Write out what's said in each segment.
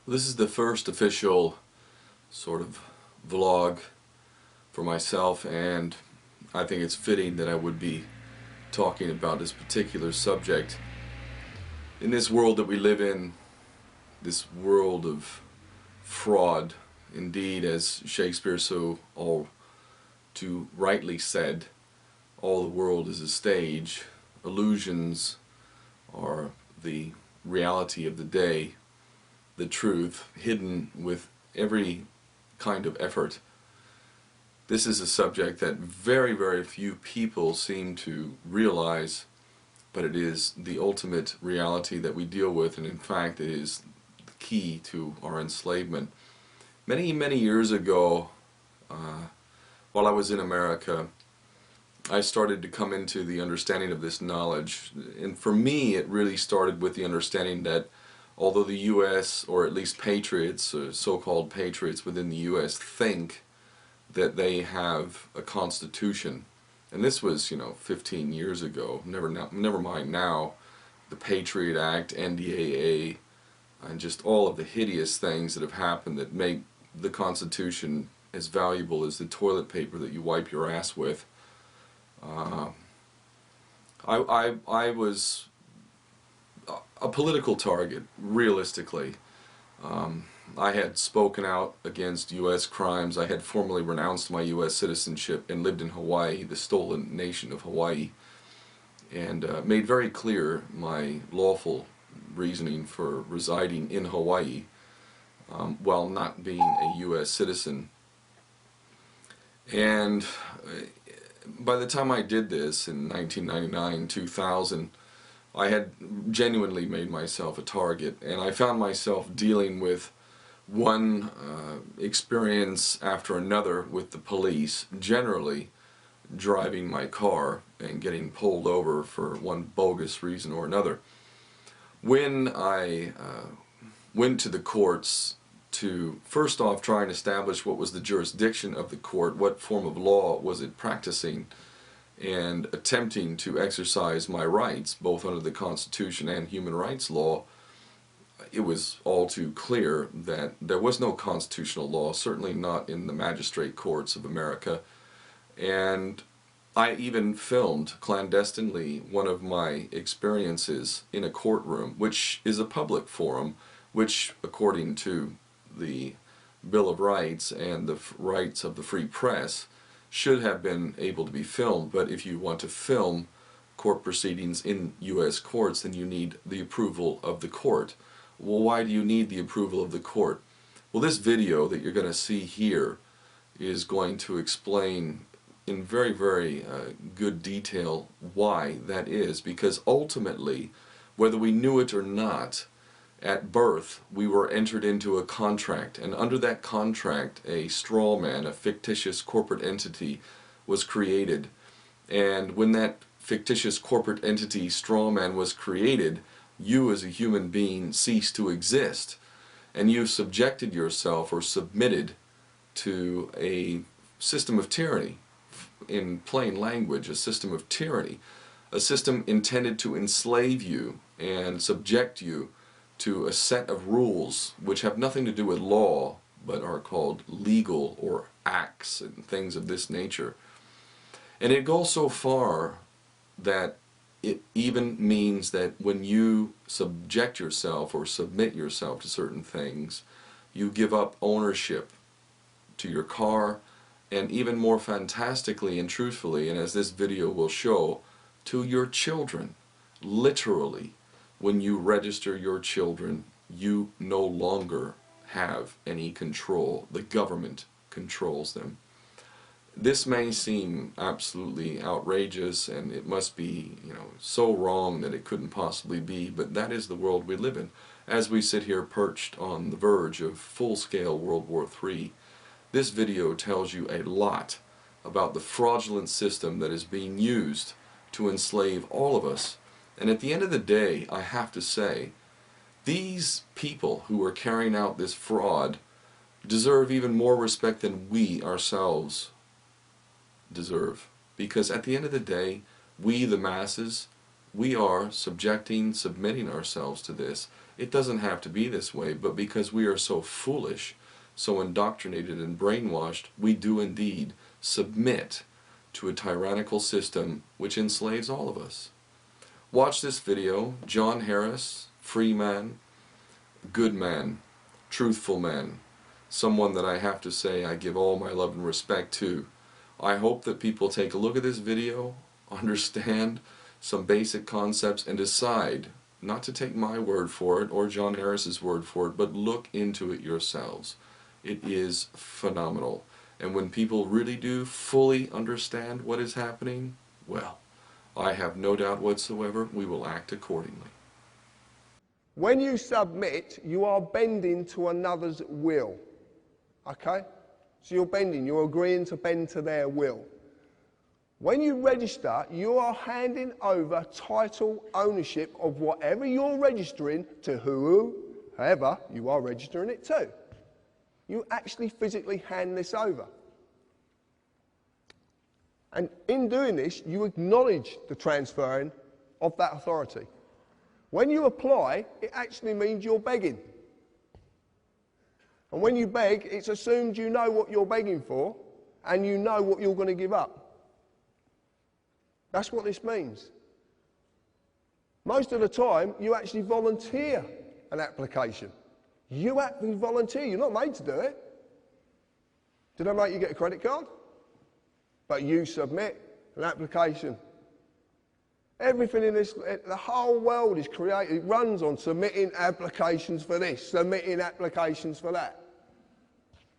This is the first official sort of vlog for myself, and I think it's fitting that I would be talking about this particular subject. In this world that we live in, this world of fraud, indeed, as Shakespeare so all too rightly said, all the world is a stage. Illusions are the reality of the day, the truth hidden with every kind of effort. This is a subject that very, very few people seem to realize, but it is the ultimate reality that we deal with, and in fact it is the key to our enslavement. Many, many years ago, while I was in America, I started to come into the understanding of this knowledge, and for me it really started with the understanding that although the U.S., or at least patriots, or so-called patriots within the U.S., think that they have a constitution, and this was, 15 years ago, never mind now, the Patriot Act, NDAA, and just all of the hideous things that have happened that make the Constitution as valuable as the toilet paper that you wipe your ass with. I was a political target, realistically. I had spoken out against U.S. crimes. I had formally renounced my U.S. citizenship and lived in Hawaii, the stolen nation of Hawaii, and made very clear my lawful reasoning for residing in Hawaii while not being a U.S. citizen. And by the time I did this in 1999, 2000, I had genuinely made myself a target, and I found myself dealing with one experience after another with the police, generally driving my car and getting pulled over for one bogus reason or another. When I went to the courts to first off try and establish what was the jurisdiction of the court, what form of law was it practicing, and attempting to exercise my rights, both under the Constitution and human rights law, it was all too clear that there was no constitutional law, certainly not in the magistrate courts of America. And I even filmed clandestinely one of my experiences in a courtroom, which is a public forum, which, according to the Bill of Rights and the rights of the free press, should have been able to be filmed. But if you want to film court proceedings in U.S. courts, then you need the approval of the court. Well, why do you need the approval of the court? Well, this video that you're going to see here is going to explain in very, very good detail why that is, because ultimately, whether we knew it or not, at birth we were entered into a contract, and under that contract a straw man, a fictitious corporate entity, was created. And when that fictitious corporate entity, straw man, was created, you as a human being ceased to exist, and you subjected yourself or submitted to a system of tyranny. In plain language, a system of tyranny, a system intended to enslave you and subject you to a set of rules which have nothing to do with law, but are called legal, or acts and things of this nature. And it goes so far that it even means that when you subject yourself or submit yourself to certain things, you give up ownership to your car, and even more fantastically and truthfully, and as this video will show, to your children. Literally, when you register your children, you no longer have any control. The government controls them. This may seem absolutely outrageous, and it must be, so wrong that it couldn't possibly be, but that is the world we live in. As we sit here perched on the verge of full-scale World War III, this video tells you a lot about the fraudulent system that is being used to enslave all of us. And at the end of the day, I have to say, these people who are carrying out this fraud deserve even more respect than we ourselves deserve. Because at the end of the day, we, the masses, we are submitting ourselves to this. It doesn't have to be this way, but because we are so foolish, so indoctrinated and brainwashed, we do indeed submit to a tyrannical system which enslaves all of us. Watch this video. John Harris, free man, good man, truthful man, someone that I have to say I give all my love and respect to. I hope that people take a look at this video, understand some basic concepts, and decide not to take my word for it or John Harris's word for it, but look into it yourselves. It is phenomenal. And when people really do fully understand what is happening, well, I have no doubt whatsoever we will act accordingly. When you submit, you are bending to another's will. Okay? So you're bending, you're agreeing to bend to their will. When you register, you are handing over title ownership of whatever you're registering to whoever you are registering it to. You actually physically hand this over. And in doing this, you acknowledge the transferring of that authority. When you apply, it actually means you're begging. And when you beg, it's assumed you know what you're begging for and you know what you're going to give up. That's what this means. Most of the time, you actually volunteer an application. You actually volunteer. You're not made to do it. Do they make you get a credit card? But you submit an application. Everything in this, the whole world is created, it runs on submitting applications for this, submitting applications for that.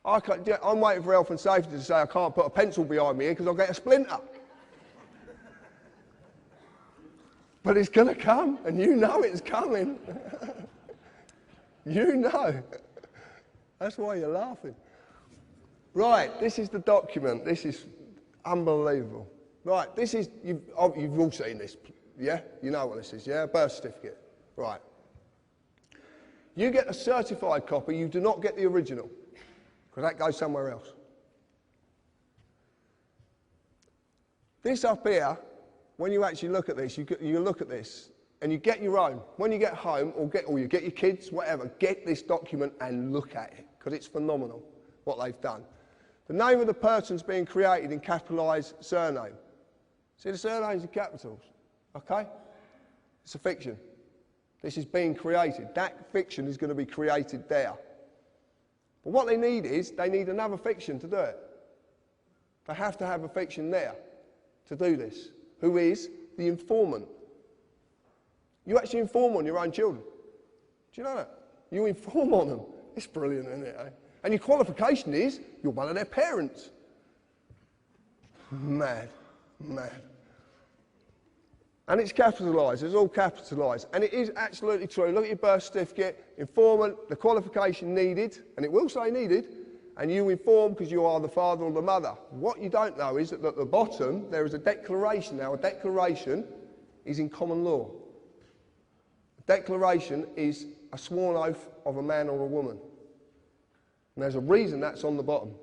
I'm waiting for health and safety to say I can't put a pencil behind me here because I'll get a splinter. But it's going to come, and you know it's coming. You know. That's why you're laughing. Right, this is the document. This is unbelievable. Right, this is, you've all seen this, yeah? You know what this is, yeah? Birth certificate. Right. You get a certified copy, you do not get the original, because that goes somewhere else. This up here, when you actually look at this, you look at this, and you get your own. When you get home, or you get your kids, whatever, get this document and look at it, because it's phenomenal what they've done. The name of the person's being created in capitalised surname. See, the surname's in capitals, okay? It's a fiction. This is being created. That fiction is going to be created there. But what they need is, they need another fiction to do it. They have to have a fiction there to do this, who is the informant. You actually inform on your own children. Do you know that? You inform on them. It's brilliant, isn't it? Eh? And your qualification is, you're one of their parents. Mad. Mad. And it's capitalised, it's all capitalised. And it is absolutely true. Look at your birth certificate, informant, the qualification needed, and it will say needed, and you inform because you are the father or the mother. What you don't know is that at the bottom there is a declaration. Now, a declaration is in common law. A declaration is a sworn oath of a man or a woman. And there's a reason that's on the bottom.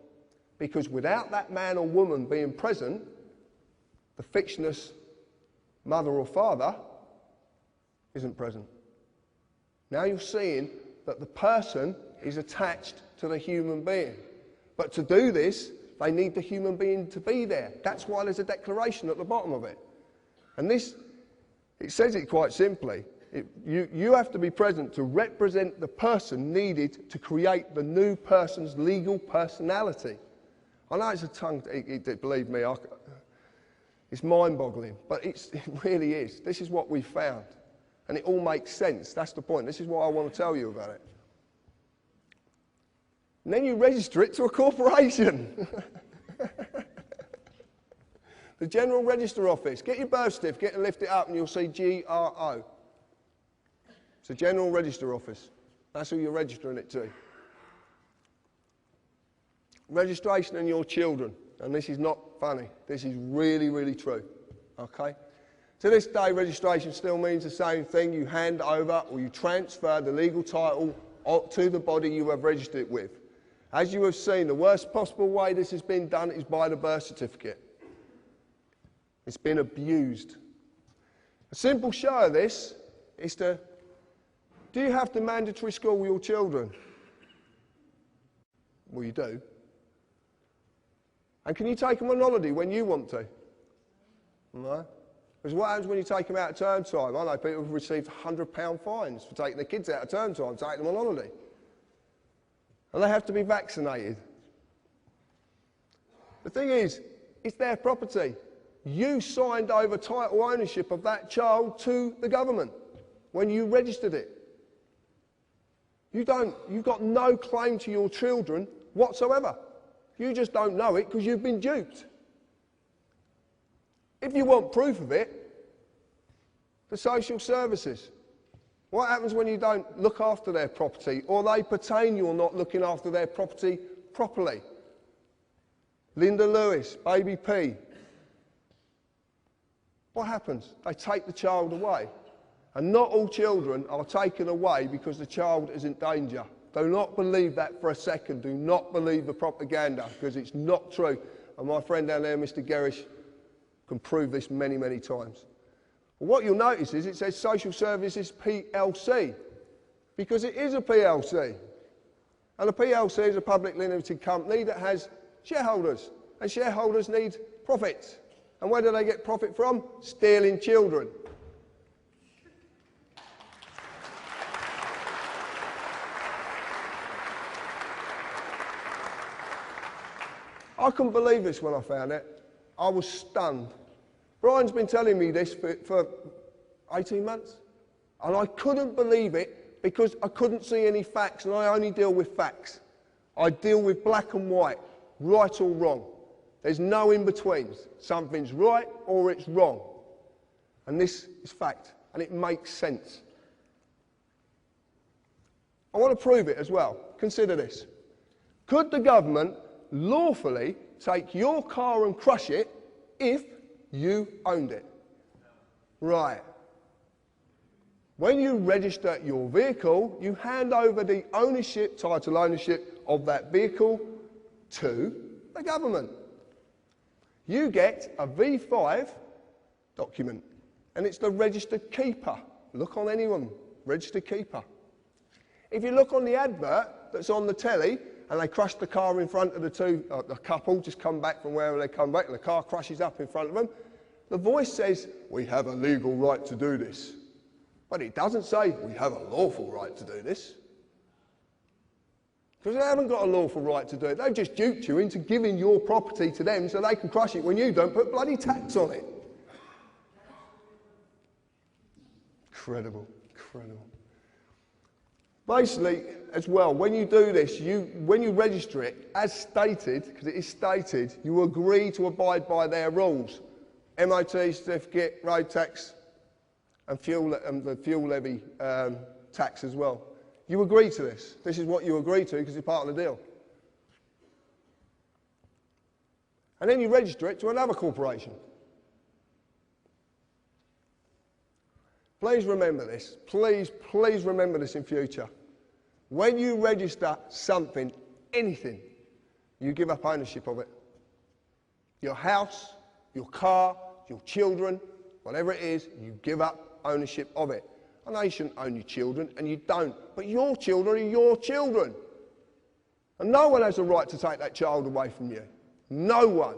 Because without that man or woman being present, the fictitious mother or father isn't present. Now you're seeing that the person is attached to the human being. But to do this, they need the human being to be there. That's why there's a declaration at the bottom of it. And this, it says it quite simply. You have to be present to represent the person needed to create the new person's legal personality. I know it's a tongue, believe me, it's mind-boggling, but it really is. This is what we found. And it all makes sense. That's the point. This is what I want to tell you about it. And then you register it to a corporation. The General Register Office. Get your birth certificate and lift it up and you'll see GRO. It's a General Register Office. That's who you're registering it to. Registration and your children. And this is not funny. This is really, really true. Okay? To this day, registration still means the same thing. You hand over or you transfer the legal title to the body you have registered it with. As you have seen, the worst possible way this has been done is by the birth certificate. It's been abused. A simple show of this is do you have to mandatory school your children? Well, you do. And can you take them on holiday when you want to? No. Because what happens when you take them out at term time? I know people have received £100 fines for taking their kids out at term time, taking them on holiday. And they have to be vaccinated. The thing is, it's their property. You signed over title ownership of that child to the government when you registered it. You've got no claim to your children whatsoever. You just don't know it because you've been duped. If you want proof of it, the social services. What happens when you don't look after their property or they pertain you're not looking after their property properly? Linda Lewis, Baby P. What happens? They take the child away. And not all children are taken away because the child is in danger. Do not believe that for a second. Do not believe the propaganda, because it's not true. And my friend down there, Mr. Gerrish, can prove this many, many times. But what you'll notice is it says Social Services PLC, because it is a PLC. And a PLC is a publicly limited company that has shareholders, and shareholders need profits. And where do they get profit from? Stealing children. I couldn't believe this when I found it. I was stunned. Brian's been telling me this for 18 months. And I couldn't believe it because I couldn't see any facts, and I only deal with facts. I deal with black and white, right or wrong. There's no in-betweens. Something's right or it's wrong. And this is fact, and it makes sense. I want to prove it as well. Consider this. Could the government lawfully take your car and crush it if you owned it? Right. When you register your vehicle, you hand over the ownership, title ownership of that vehicle to the government. You get a V5 document, and it's the registered keeper. Look on anyone, registered keeper. If you look on the advert that's on the telly, and they crush the car in front of the couple, just come back from wherever they come back, and the car crashes up in front of them, the voice says, we have a legal right to do this. But it doesn't say, we have a lawful right to do this. Because they haven't got a lawful right to do it. They've just duped you into giving your property to them so they can crush it when you don't put bloody tax on it. Incredible, incredible. Basically, as well, when you do this, when you register it, as stated, because it is stated, you agree to abide by their rules. MOT certificate, road tax, and the fuel levy tax as well. You agree to this. This is what you agree to because it's part of the deal. And then you register it to another corporation. Please remember this. Please, please remember this in future. When you register something, anything, you give up ownership of it. Your house, your car, your children, whatever it is, you give up ownership of it. I know you shouldn't own your children, and you don't, but your children are your children. And no one has a right to take that child away from you. No one.